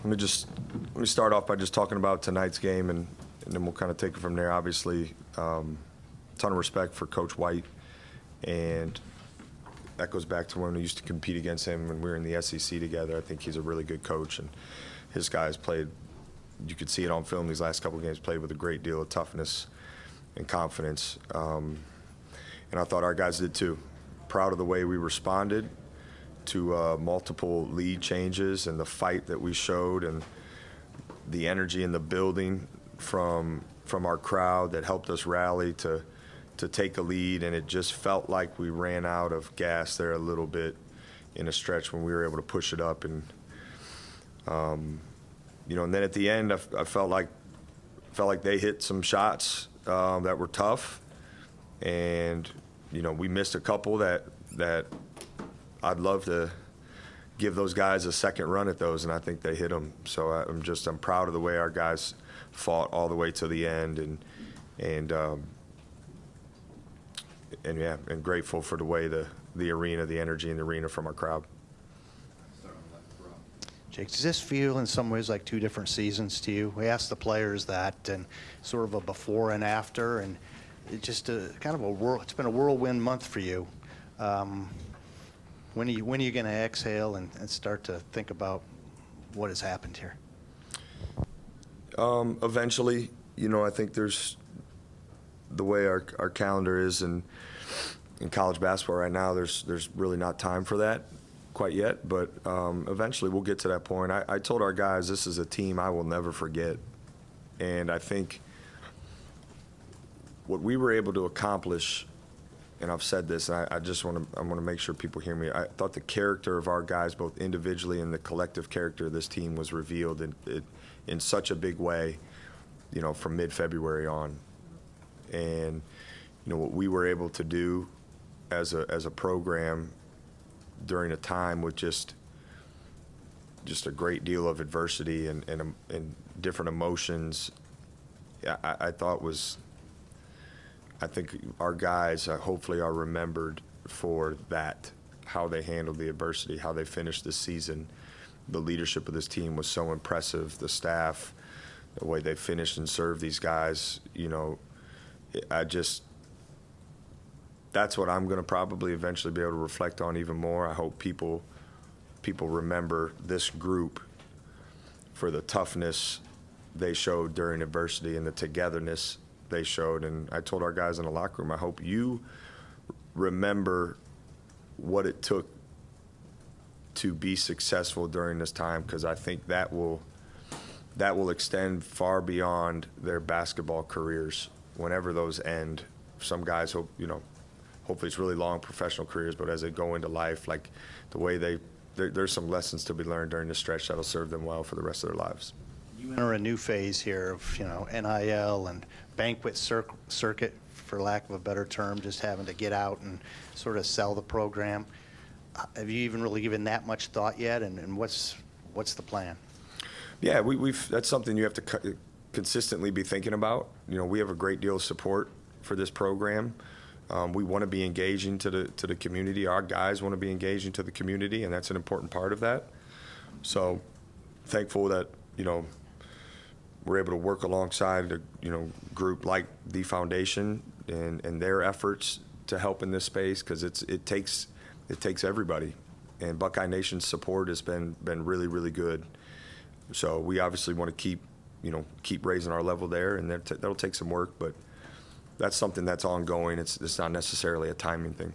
let me start off by just talking about tonight's game, and then we'll kind of take it from there. Obviously, ton of respect for Coach White, and that goes back to when we used to compete against him when we were in the SEC together. I think he's a really good coach, and his guys played. You could see it on film. These last couple of games played with a great deal of toughness and confidence, and I thought our guys did too. Proud of the way we responded to multiple lead changes and the fight that we showed and the energy in the building from our crowd that helped us rally to take a lead. And it just felt like we ran out of gas there a little bit in a stretch when we were able to push it up. And and then at the end, I felt like they hit some shots that were tough, and we missed a couple that I'd love to give those guys a second run at those, and I think they hit them. So I'm proud of the way our guys fought all the way to the end, and grateful for the way the arena, the energy in the arena from our crowd. Jake, does this feel in some ways like two different seasons to you? We asked the players that, and sort of a before and after, and it's just it's been a whirlwind month for you. When are you going to exhale and start to think about what has happened here? Eventually, I think there's the way our calendar is in college basketball right now. There's really not time for that quite yet, but eventually we'll get to that point. I told our guys this is a team I will never forget, and I think what we were able to accomplish. And I've said this, and I want to make sure people hear me. I thought the character of our guys, both individually and the collective character of this team, was revealed in such a big way, from mid-February on. And what we were able to do as a program during a time with just a great deal of adversity and different emotions, I thought was. I think our guys hopefully are remembered for that, how they handled the adversity, how they finished this season. The leadership of this team was so impressive. The staff, the way they finished and served these guys, that's what I'm going to probably eventually be able to reflect on even more. I hope people remember this group for the toughness they showed during adversity and the togetherness they showed. And I told our guys in the locker room, I hope you remember what it took to be successful during this time, because I think that will extend far beyond their basketball careers whenever those end. Some guys hope, hopefully it's really long professional careers, but as they go into life, like the way there's some lessons to be learned during this stretch that'll serve them well for the rest of their lives. You enter a new phase here of, NIL and banquet circuit, for lack of a better term, just having to get out and sort of sell the program. Have you even really given that much thought yet, and what's the plan? Yeah, that's something you have to consistently be thinking about. We have a great deal of support for this program. We want to be engaging to the community. Our guys want to be engaging to the community, and that's an important part of that. So thankful that, we're able to work alongside a group like the Foundation and their efforts to help in this space, because it takes everybody, and BuckeyeNation's support has been really, really good. So we obviously want to keep raising our level there, and that'll take some work, but that's something that's ongoing. It's not necessarily a timing thing.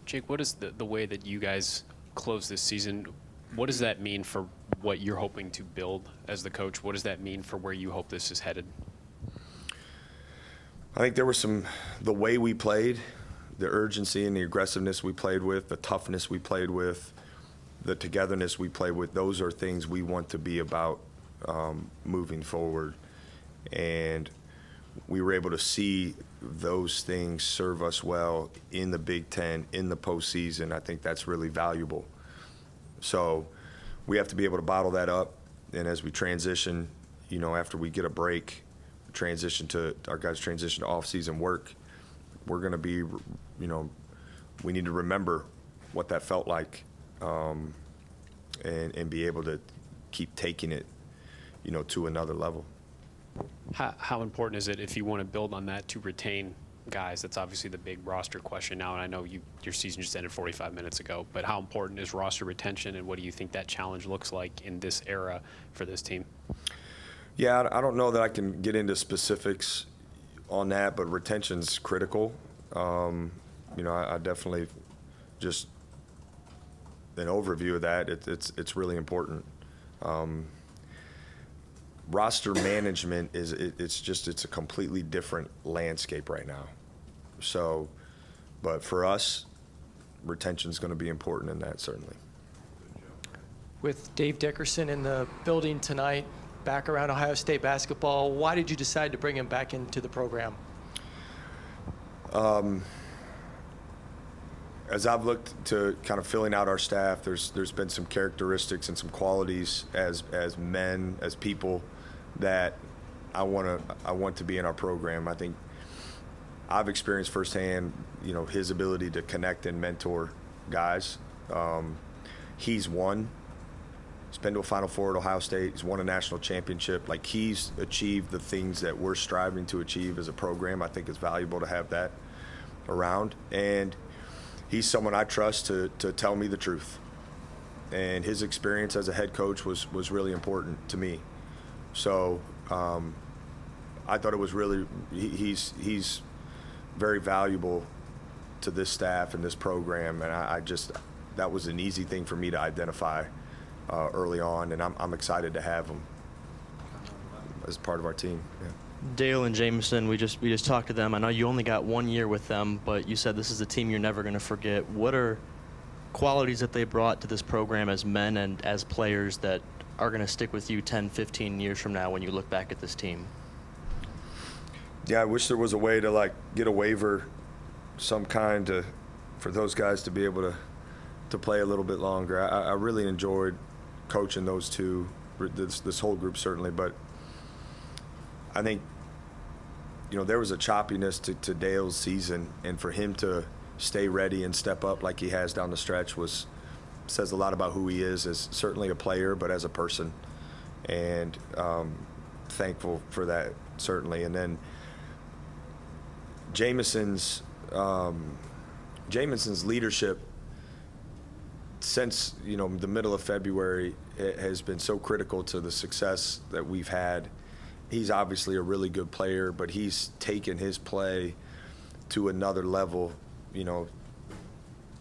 Jake, what is the way that you guys close this season? What does that mean for what you're hoping to build as the coach? What does that mean for where you hope this is headed? I think there was the way we played, the urgency and the aggressiveness we played with, the toughness we played with, the togetherness we played with. Those are things we want to be about moving forward. And we were able to see those things serve us well in the Big Ten, in the postseason. I think that's really valuable. So we have to be able to bottle that up, and as we transition, after we get a break, our guys transition to off-season work, we're going to be, we need to remember what that felt like, and be able to keep taking it, to another level. How important is it, if you want to build on that, to retain guys? That's obviously the big roster question now, and I know your season just ended 45 minutes ago, but how important is roster retention, and what do you think that challenge looks like in this era for this team? Yeah, I don't know that I can get into specifics on that, but retention's critical. I definitely just an overview of that. It's really important. Roster management it's a completely different landscape right now. So, but for us, retention is going to be important in that, certainly. With Dave Dickerson in the building tonight, back around Ohio State basketball, why did you decide to bring him back into the program? As I've looked to kind of filling out our staff, there's been some characteristics and some qualities as men, as people, that I want to be in our program. I think I've experienced firsthand, his ability to connect and mentor guys. He's won. He's been to a Final Four at Ohio State. He's won a national championship. Like, he's achieved the things that we're striving to achieve as a program. I think it's valuable to have that around. And he's someone I trust to tell me the truth. And his experience as a head coach was really important to me. So I thought it was really, he's very valuable to this staff and this program. And that was an easy thing for me to identify early on. And I'm excited to have him as part of our team. Yeah. Dale and Jameson, we just talked to them. I know you only got 1 year with them, but you said this is a team you're never going to forget. What are qualities that they brought to this program as men and as players that are going to stick with you 10, 15 years from now when you look back at this team? Yeah, I wish there was a way to get a waiver, some kind, for those guys to be able to play a little bit longer. I really enjoyed coaching those two, this whole group certainly, but I think, there was a choppiness to Dale's season, and for him to stay ready and step up like he has down the stretch says a lot about who he is as certainly a player, but as a person. And thankful for that, certainly. And then Jameson's leadership since, the middle of February has been so critical to the success that we've had. He's obviously a really good player, but he's taken his play to another level,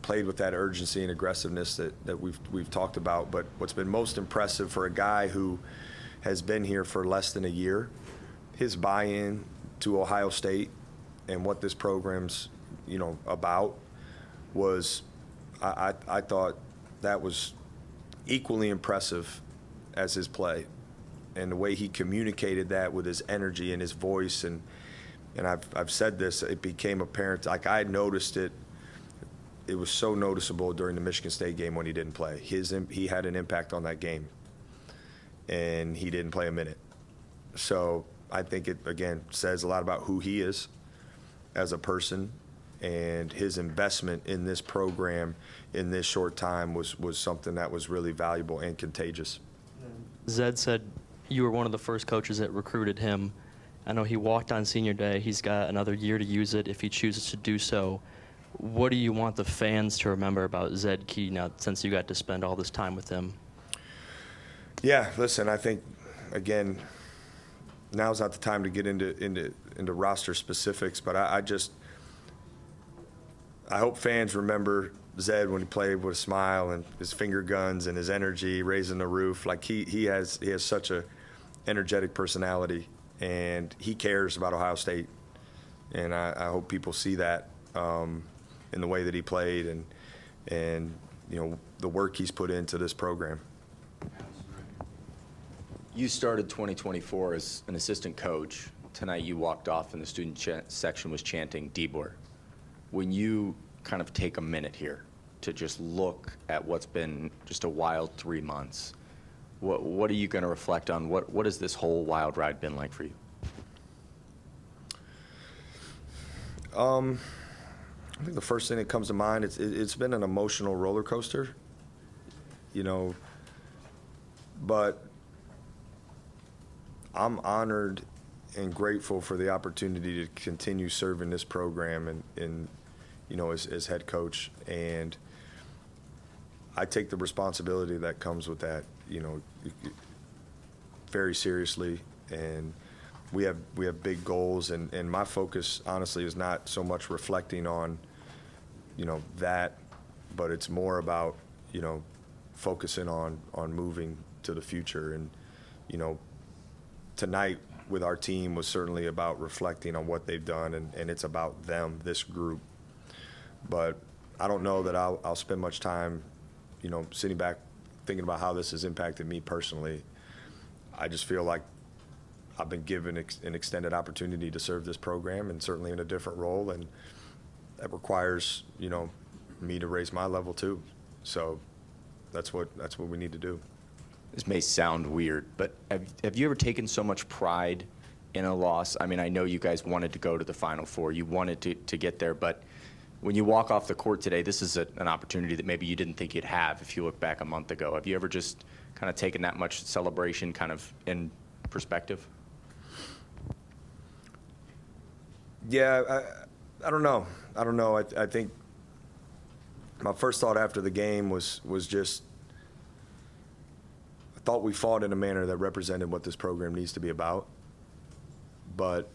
played with that urgency and aggressiveness that we've talked about. But what's been most impressive for a guy who has been here for less than a year, his buy-in to Ohio State and what this program's, about was, I thought that was equally impressive as his play. And the way he communicated that with his energy and his voice, and I've said this, it became apparent. Like, I noticed it. It was so noticeable during the Michigan State game when he didn't play. He had an impact on that game, and he didn't play a minute. So I think it, again, says a lot about who he is as a person, and his investment in this program in this short time was something that was really valuable and contagious. Zed said you were one of the first coaches that recruited him. I know he walked on senior day. He's got another year to use it if he chooses to do so. What do you want the fans to remember about Zed Key now, since you got to spend all this time with him? Yeah, listen, I think, again, now's not the time to get into roster specifics, but I hope fans remember Zed when he played with a smile and his finger guns and his energy, raising the roof. Like, he has such a energetic personality, and he cares about Ohio State. And I hope people see that in the way that he played and the work he's put into this program. You started 2024 as an assistant coach. Tonight you walked off and the student section was chanting Diebler. When you kind of take a minute here to just look at what's been just a wild 3 months, what are you going to reflect on? What has this whole wild ride been like for you? I think the first thing that comes to mind, it's been an emotional roller coaster. But I'm honored and grateful for the opportunity to continue serving this program and as head coach. And I take the responsibility that comes with that, very seriously. And we have big goals, and my focus, honestly, is not so much reflecting on, that, but it's more about, focusing on moving to the future. And, tonight with our team was certainly about reflecting on what they've done, and it's about them, this group. But I don't know that I'll spend much time, sitting back thinking about how this has impacted me personally. I just feel like I've been given an extended opportunity to serve this program, and certainly in a different role, and that requires, me to raise my level too. So that's what we need to do. This may sound weird, but have you ever taken so much pride in a loss? I mean, I know you guys wanted to go to the Final Four. You wanted to get there, but when you walk off the court today, this is an opportunity that maybe you didn't think you'd have if you look back a month ago. Have you ever just kind of taken that much celebration kind of in perspective? Yeah, I don't know. I think my first thought after the game was just, I thought we fought in a manner that represented what this program needs to be about. But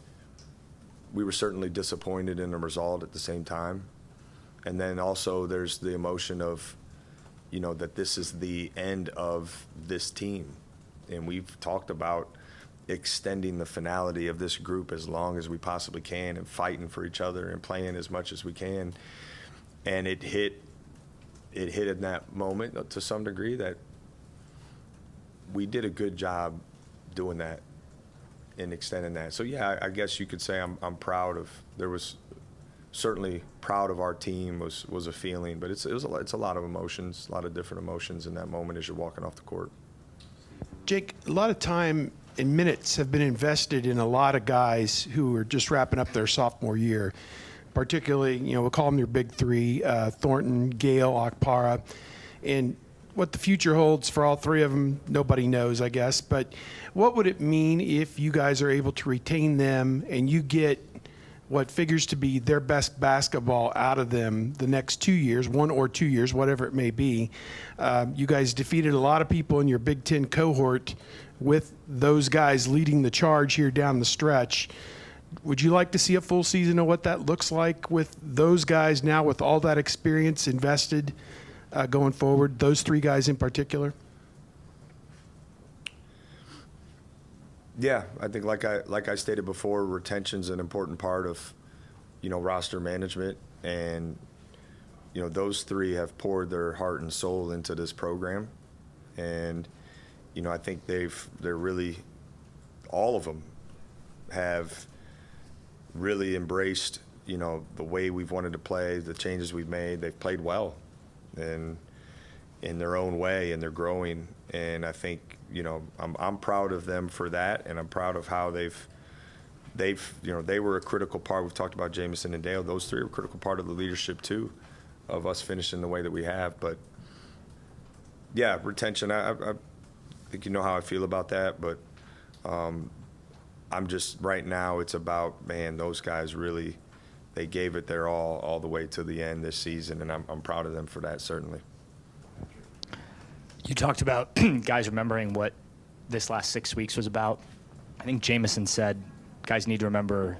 we were certainly disappointed in the result at the same time. And then also there's the emotion of, that this is the end of this team. And we've talked about extending the finality of this group as long as we possibly can, and fighting for each other and playing as much as we can. And it hit in that moment to some degree that we did a good job doing that and extending that. So yeah, I guess you could say I'm proud of. There was certainly proud of our team was a feeling, but it's a lot of emotions, a lot of different emotions in that moment as you're walking off the court. Jake, a lot of time and minutes have been invested in a lot of guys who are just wrapping up their sophomore year. Particularly, we'll call them your big three, Thornton, Gale, Okpara. And what the future holds for all three of them, nobody knows, I guess. But what would it mean if you guys are able to retain them and you get what figures to be their best basketball out of them the next 2 years, 1 or 2 years, whatever it may be? You guys defeated a lot of people in your Big Ten cohort with those guys leading the charge here down the stretch. Would you like to see a full season of what that looks like with those guys now, with all that experience invested going forward, those three guys in particular? Yeah, I think like I stated before, retention's an important part of, roster management, and those three have poured their heart and soul into this program, and I think they're really, all of them have really embraced, the way we've wanted to play, the changes we've made. They've played well, and in their own way, and they're growing. And I think, I'm proud of them for that, and I'm proud of how they were a critical part. We've talked about Jameson and Dale. Those three are a critical part of the leadership too, of us finishing the way that we have. But yeah, retention. I think how I feel about that, but I'm just, right now it's about, man, those guys really, they gave it their all the way to the end this season, and I'm proud of them for that, certainly. You talked about guys remembering what this last 6 weeks was about. I think Jameson said guys need to remember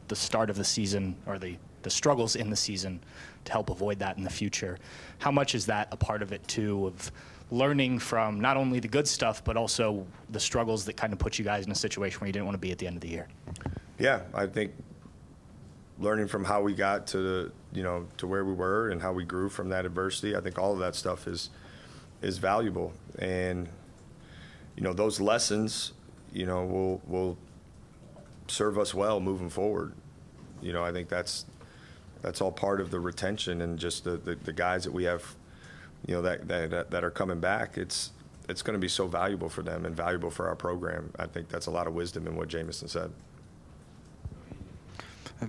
the start of the season, or the struggles in the season, to help avoid that in the future. How much is that a part of it too, of learning from not only the good stuff, but also the struggles that kind of put you guys in a situation where you didn't want to be at the end of the year? Yeah, I think learning from how we got to to where we were and how we grew from that adversity, I think all of that stuff is valuable. And those lessons will serve us well moving forward. I think that's all part of the retention, and just the guys that we have that are coming back. It's going to be so valuable for them and valuable for our program. I think that's a lot of wisdom in what Jameson said.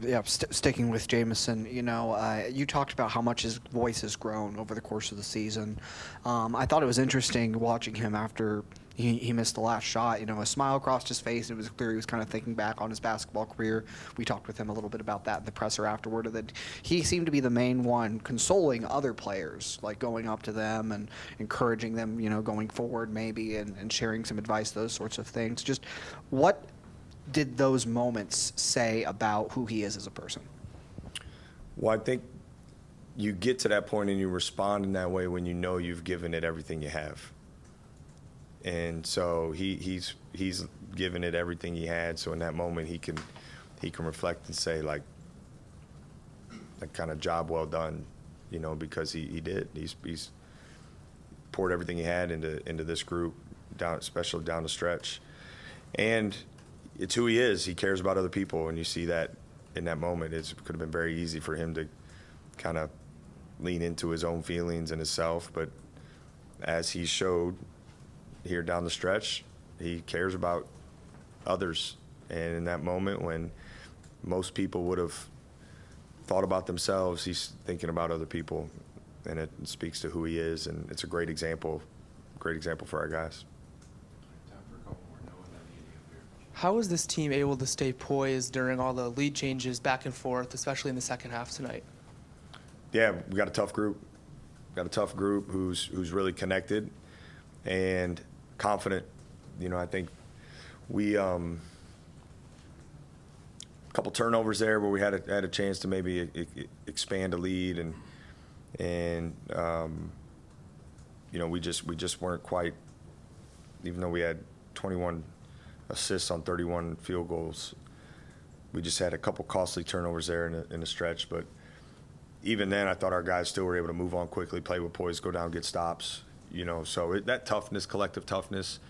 Yeah, sticking with Jameson, you talked about how much his voice has grown over the course of the season. I thought it was interesting watching him after he missed the last shot. You know, a smile crossed his face. It was clear he was kind of thinking back on his basketball career. We talked with him a little bit about that in the presser afterward. That he seemed to be the main one consoling other players, like going up to them and encouraging them, you know, going forward maybe, and sharing some advice, those sorts of things. Just what did those moments say about who he is as a person? Well, I think you get to that point and you respond in that way when you know you've given it everything you have. And so he's given it everything he had. So in that moment, he can reflect and say, like kind of job well done, you know, because he did. He's poured everything he had into this group, especially down the stretch. And it's who he is. He cares about other people, and you see that in that moment. It could have been very easy for him to kind of lean into his own feelings and himself, but as he showed here down the stretch, he cares about others. And in that moment when most people would have thought about themselves, he's thinking about other people, and it speaks to who he is, and it's a great example for our guys. How was this team able to stay poised during all the lead changes back and forth, especially in the second half tonight? Yeah, we got a tough group. Who's really connected and confident. You know, I think we couple turnovers there where we had a chance to maybe expand a lead, and you know, we just weren't quite. Even though we had 21 assists on 31 field goals, we just had a couple costly turnovers there in the stretch. But even then, I thought our guys still were able to move on quickly, play with poise, go down, get stops. You know, so that toughness, collective toughness,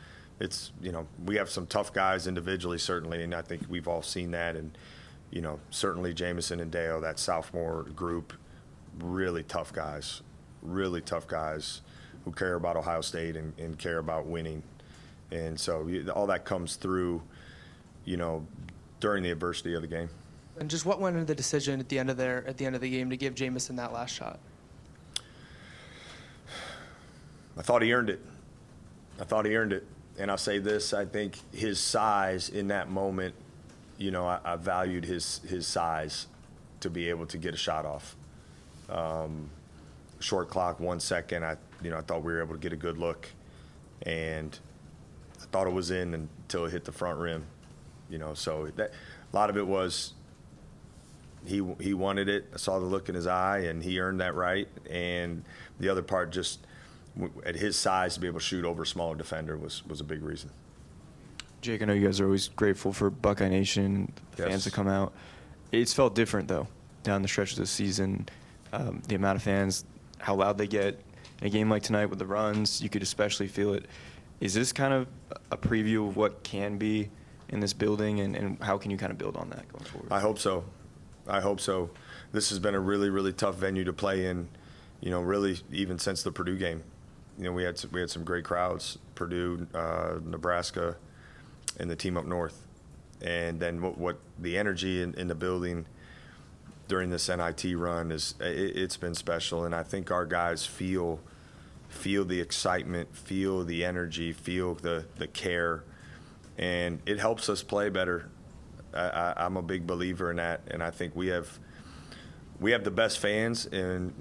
it's, you know, we have some tough guys individually, certainly, and I think we've all seen that. And, you know, certainly Jameson and Dale, that sophomore group, really tough guys who care about Ohio State and care about winning. And so all that comes through, you know, during the adversity of the game. And just what went into the decision at the end of the game to give Jameson that last shot? I thought he earned it. And I'll say this, I think his size in that moment, you know, I valued his size to be able to get a shot off. Short clock, 1 second, I thought we were able to get a good look. And I thought it was in until it hit the front rim. You know, so a lot of it was he wanted it. I saw the look in his eye, and he earned that right. And the other part, just at his size, to be able to shoot over a smaller defender was a big reason. Jake, I know you guys are always grateful for BuckeyeNation, the fans that come out. It's felt different, though, down the stretch of the season. The amount of fans, how loud they get. In a game like tonight with the runs, you could especially feel it. Is this kind of a preview of what can be in this building, and how can you kind of build on that going forward? I hope so. This has been a really, really tough venue to play in, you know, really even since the Purdue game. You know, we had some great crowds, Purdue, Nebraska, and the team up north. And then what the energy in the building during this NIT run it's been special. And I think our guys feel the excitement, feel the energy, feel the care, and it helps us play better. I'm a big believer in that, and I think we have the best fans, and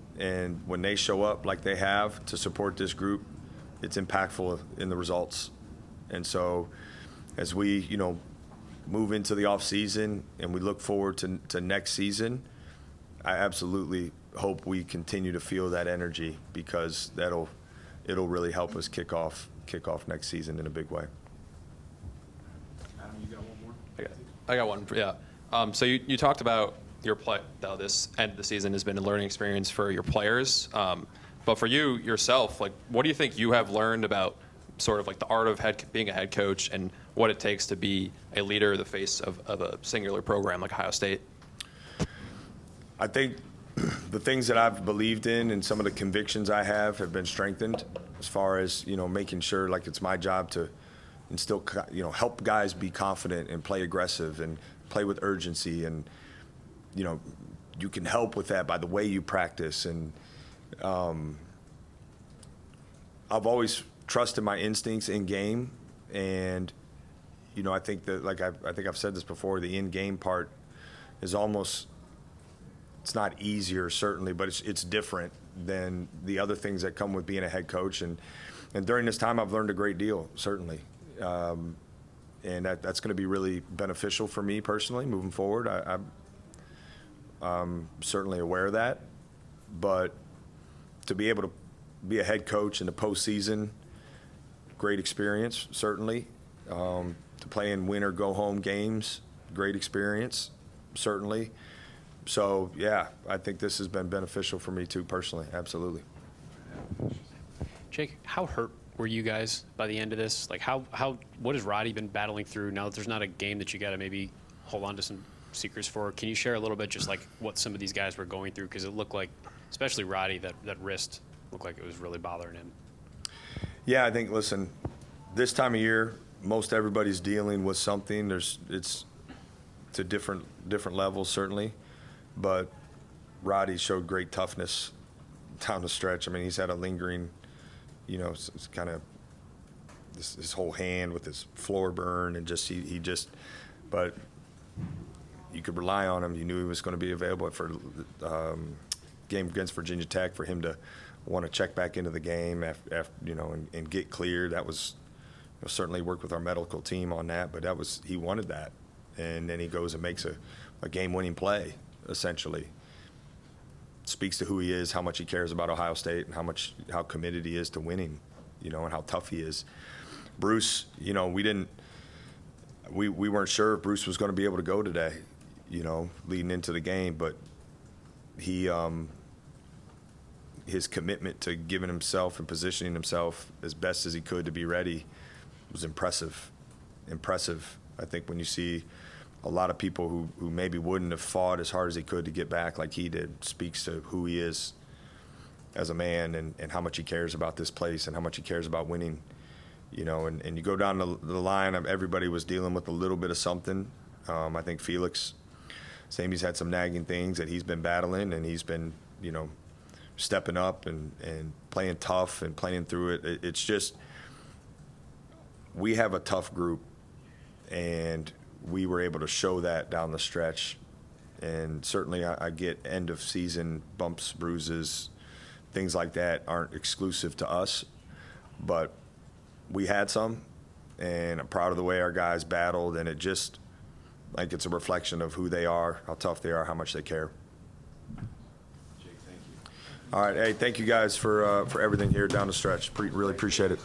when they show up like they have to support this group, it's impactful in the results. And so as we, you know, move into the off season and we look forward to next season, I absolutely hope we continue to feel that energy, because it'll really help us kick off next season in a big way. Adam, you got one more? I got one, yeah. So you talked about your play, though this end of the season has been a learning experience for your players. But for you yourself, like, what do you think you have learned about sort of like the art of being a head coach and what it takes to be a leader, the face of a singular program like Ohio State? I think the things that I've believed in and some of the convictions I have been strengthened, as far as, you know, making sure like it's my job to instill, you know, help guys be confident and play aggressive and play with urgency. And, you know, you can help with that by the way you practice. And I've always trusted my instincts in game, and I think that, like I think I've said this before, the in-game part is almost, it's not easier certainly, but it's different than the other things that come with being a head coach, and during this time I've learned a great deal, certainly, and that's going to be really beneficial for me personally moving forward. I'm certainly aware of that, but to be able to be a head coach in the postseason, great experience, certainly. To play in win or go home games, great experience, certainly. So, yeah, I think this has been beneficial for me too, personally, absolutely. Jake, how hurt were you guys by the end of this? Like, what has Roddy been battling through now that there's not a game that you got to maybe hold on to some secrets for? Can you share a little bit just like what some of these guys were going through? Because it looked like, especially Roddy, that wrist looked like it was really bothering him. Yeah, I think, listen, this time of year, most everybody's dealing with something. It's to different levels, certainly. But Roddy showed great toughness down the stretch. I mean, he's had a lingering, it's kind of his whole hand with his floor burn, and just he just, but you could rely on him. You knew he was going to be available for game against Virginia Tech, for him to want to check back into the game after and get cleared. That was certainly worked with our medical team on that, but he wanted that, and then he goes and makes a game-winning play. Essentially, speaks to who he is, how much he cares about Ohio State, and how committed he is to winning, and how tough he is. Bruce, we weren't sure if Bruce was going to be able to go today, leading into the game, but his commitment to giving himself and positioning himself as best as he could to be ready was impressive. I think when you see a lot of people who maybe wouldn't have fought as hard as he could to get back like he did, speaks to who he is as a man, and how much he cares about this place and how much he cares about winning. And you go down the line, everybody was dealing with a little bit of something. I think Felix, same, he's had some nagging things that he's been battling, and he's been, stepping up and playing tough and playing through it. It's just, we have a tough group, and we were able to show that down the stretch. And certainly I get end of season bumps, bruises, things like that aren't exclusive to us, but we had some, and I'm proud of the way our guys battled, and it's a reflection of who they are, how tough they are, how much they care. Jake, thank you. All right, hey, thank you guys for everything here down the stretch. Really appreciate it.